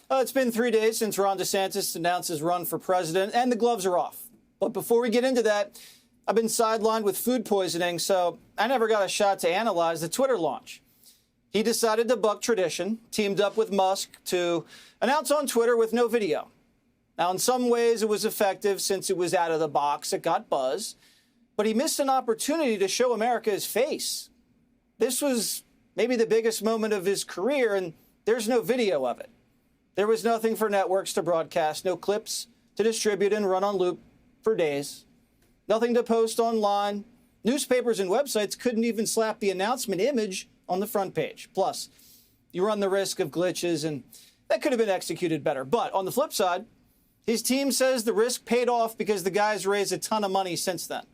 It's been 3 days since Ron DeSantis announced his run for president, and the gloves are off. But before we get into that, I've been sidelined with food poisoning, so I never got a shot to analyze the Twitter launch. He decided to buck tradition, teamed up with Musk to announce on Twitter with no video. Now, in some ways, it was effective since it was out of the box. It got buzz. But he missed an opportunity to show America his face. This was maybe the biggest moment of his career, and there's no video of it. There was nothing for networks to broadcast, no clips to distribute and run on loop for days, nothing to post online. Newspapers and websites couldn't even slap the announcement image on the front page. Plus, you run the risk of glitches, and that could have been executed better. But on the flip side, his team says the risk paid off because the guy's raised a ton of money since then.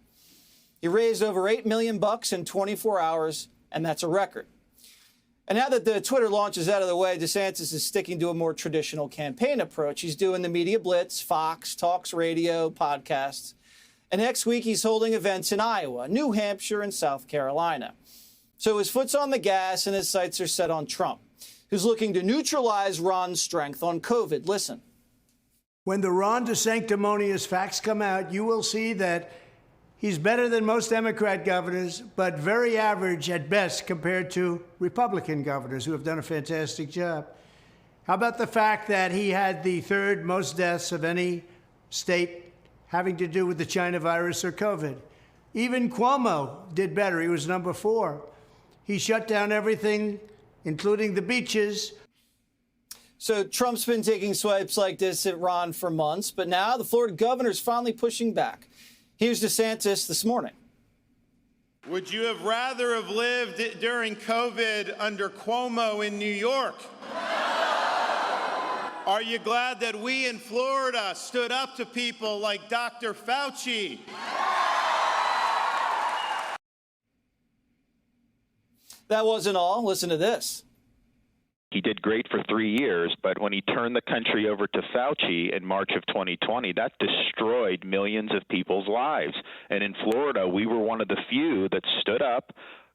He raised over $8 million in 24 hours, and that's a record. And now that the Twitter launch is out of the way, DeSantis is sticking to a more traditional campaign approach. He's doing the media blitz, Fox, Talks Radio, podcasts. And next week, he's holding events in Iowa, New Hampshire, and South Carolina. So his foot's on the gas and his sights are set on Trump, who's looking to neutralize Ron's strength on COVID. Listen. When the Ron DeSanctimonious facts come out, you will see that he's better than most Democrat governors, but very average at best compared to Republican governors who have done a fantastic job. How about the fact that he had the third most deaths of any state having to do with the China virus or COVID? Even Cuomo did better. He was number 4. He shut down everything, including the beaches. So Trump's been taking swipes like this at Ron for months, but now the Florida governor's finally pushing back. Here's DeSantis this morning. Would you have rather have lived during COVID under Cuomo in New York? Are you glad that we in Florida stood up to people like Dr. Fauci? That wasn't all. Listen to this. He did great for 3 years, but when he turned the country over to Fauci in March of 2020, that destroyed millions of people's lives. And in Florida, we were one of the few that stood up,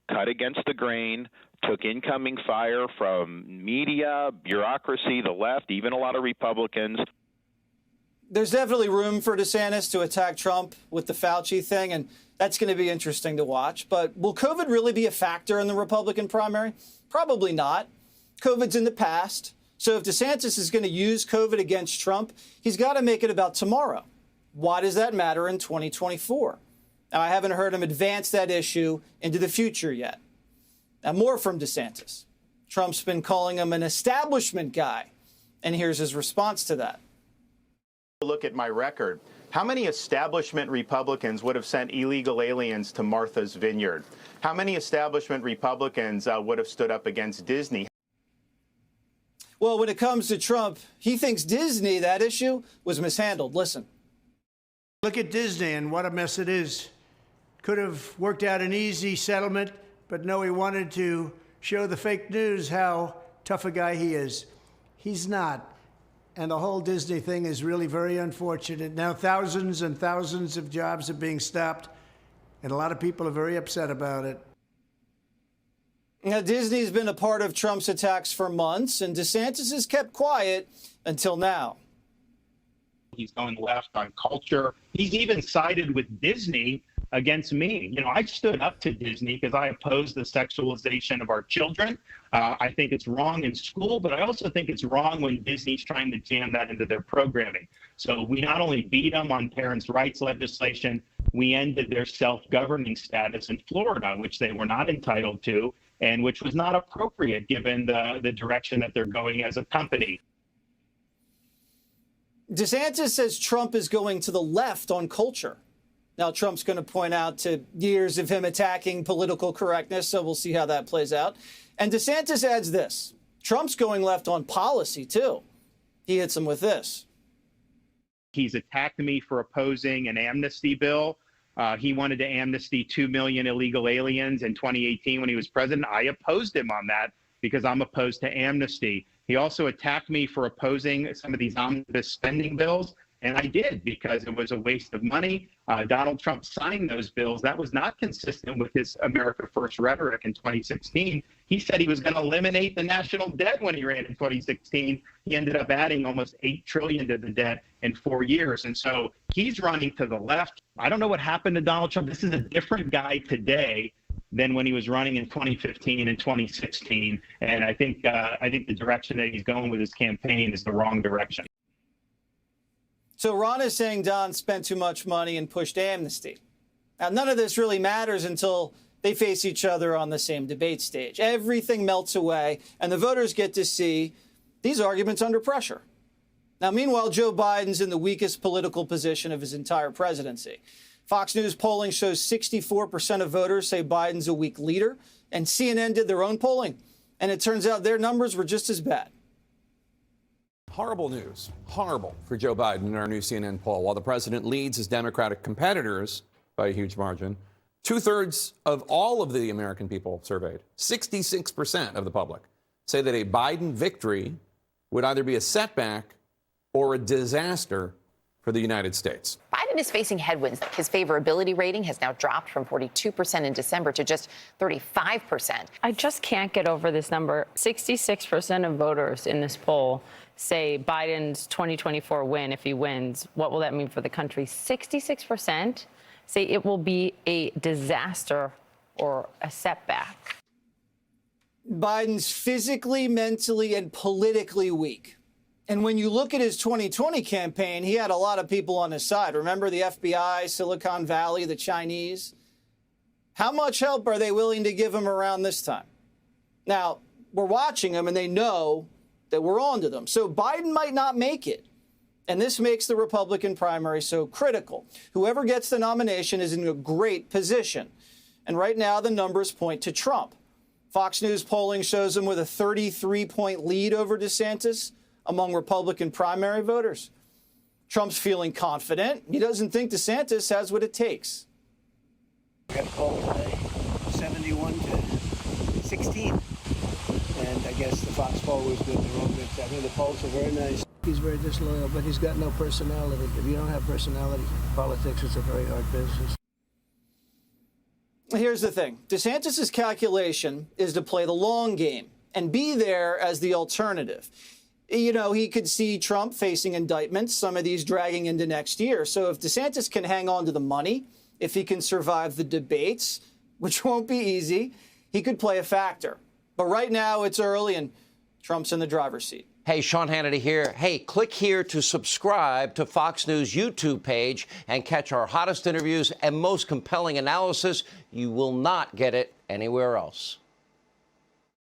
cut against the grain, took incoming fire from media, bureaucracy, the left, even a lot of Republicans. There's definitely room for DeSantis to attack Trump with the Fauci thing, and that's going to be interesting to watch. But will COVID really be a factor in the Republican primary? Probably not. COVID's in the past. So if DeSantis is going to use COVID against Trump, he's got to make it about tomorrow. Why does that matter in 2024? Now, I haven't heard him advance that issue into the future yet. Now, more from DeSantis. Trump's been calling him an establishment guy. And here's his response to that. Look at my record. How many establishment Republicans would have sent illegal aliens to Martha's Vineyard? How many establishment Republicans would have stood up against Disney? Well, when it comes to Trump, he thinks Disney, that issue, was mishandled. Listen. Look at Disney and what a mess it is. Could have worked out an easy settlement, but no, he wanted to show the fake news how tough a guy he is. He's not. And the whole Disney thing is really very unfortunate. Now thousands and thousands of jobs are being stopped, and a lot of people are very upset about it. Now, Disney's been a part of Trump's attacks for months, and DeSantis has kept quiet until now. He's going left on culture. He's even sided with Disney against me. You know, I stood up to Disney because I oppose the sexualization of our children. I think it's wrong in school, but I also think it's wrong when Disney's trying to jam that into their programming. So we not only beat them on parents' rights legislation, we ended their self-governing status in Florida, which they were not entitled to, and which was not appropriate given the direction that they're going as a company. DeSantis says Trump is going to the left on culture. Now, Trump's going to point out to years of him attacking political correctness, so we'll see how that plays out. And DeSantis adds this. Trump's going left on policy, too. He hits him with this. He's attacked me for opposing an amnesty bill. He wanted to amnesty 2 million illegal aliens in 2018 when he was president. I opposed him on that because I'm opposed to amnesty. He also attacked me for opposing some of these omnibus spending bills. And I did, because it was a waste of money. Donald Trump signed those bills. That was not consistent with his America First rhetoric in 2016. He said he was going to eliminate the national debt when he ran in 2016. He ended up adding almost $8 trillion to the debt in 4 years. And so he's running to the left. I don't know what happened to Donald Trump. This is a different guy today than when he was running in 2015 and 2016. And I think the direction that he's going with his campaign is the wrong direction. So Ron is saying Don spent too much money and pushed amnesty. Now, none of this really matters until they face each other on the same debate stage. Everything melts away, and the voters get to see these arguments under pressure. Now, meanwhile, Joe Biden's in the weakest political position of his entire presidency. Fox News polling shows 64% of voters say Biden's a weak leader, and CNN did their own polling, and it turns out their numbers were just as bad. Horrible news. Horrible for Joe Biden in our new CNN poll. While the president leads his Democratic competitors by a huge margin, 2/3 of all of the American people surveyed, 66% of the public, say that a Biden victory would either be a setback or a disaster for the United States. Biden is facing headwinds. His favorability rating has now dropped from 42% in December to just 35%. I just can't get over this number. 66% of voters in this poll say Biden's 2024 win, if he wins, what will that mean for the country? 66% say it will be a disaster or a setback. Biden's physically, mentally, and politically weak. And when you look at his 2020 campaign, he had a lot of people on his side. Remember the FBI, Silicon Valley, the Chinese? How much help are they willing to give him around this time? Now, we're watching them, and they know that we're on to them. So Biden might not make it. And this makes the Republican primary so critical. Whoever gets the nomination is in a great position. And right now, the numbers point to Trump. Fox News polling shows him with a 33-point lead over DeSantis among Republican primary voters. Trump's feeling confident. He doesn't think DeSantis has what it takes. Got a poll today, 71 to 16. And I guess the Fox poll was good, the wrong good. I think the polls are very nice. He's very disloyal, but he's got no personality. If you don't have personality, politics is a very hard business. Here's the thing. DeSantis' calculation is to play the long game and be there as the alternative. You know, he could see Trump facing indictments, some of these dragging into next year. So if DeSantis can hang on to the money, if he can survive the debates, which won't be easy, he could play a factor. But right now it's early and Trump's in the driver's seat. Hey, Sean Hannity here. Hey, click here to subscribe to Fox News YouTube page and catch our hottest interviews and most compelling analysis. You will not get it anywhere else.